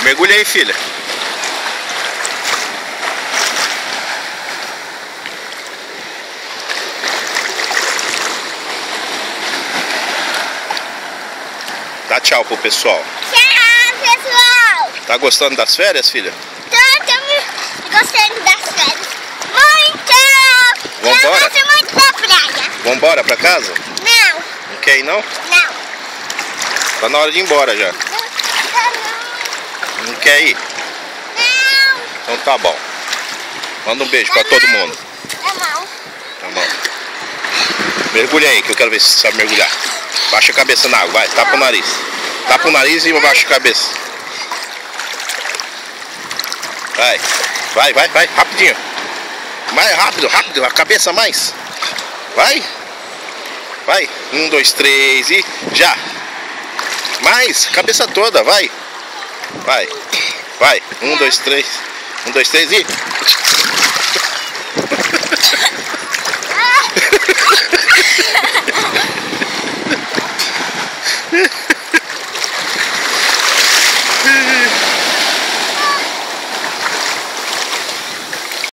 Mergulha aí, filha. Dá tchau pro pessoal. Tchau, pessoal. Tá gostando das férias, filha? Tô gostando das férias. Muito! Vambora? Eu gosto muito da praia. Vambora pra casa? Não. Não quer ir, não? Não. Tá na hora de ir embora já. Não quer ir? Não. Então tá bom. Manda um beijo pra todo mundo. Tá bom. Tá bom. Mergulha aí, que eu quero ver se você sabe mergulhar. Baixa a cabeça na água, vai, tapa o nariz. Tapa o nariz e baixa a cabeça. Vai, rapidinho. Mais rápido, a cabeça mais. Vai. 1, 2, 3 e já. Mais, cabeça toda, vai. 1, 2, 3. 1, 2, 3 e...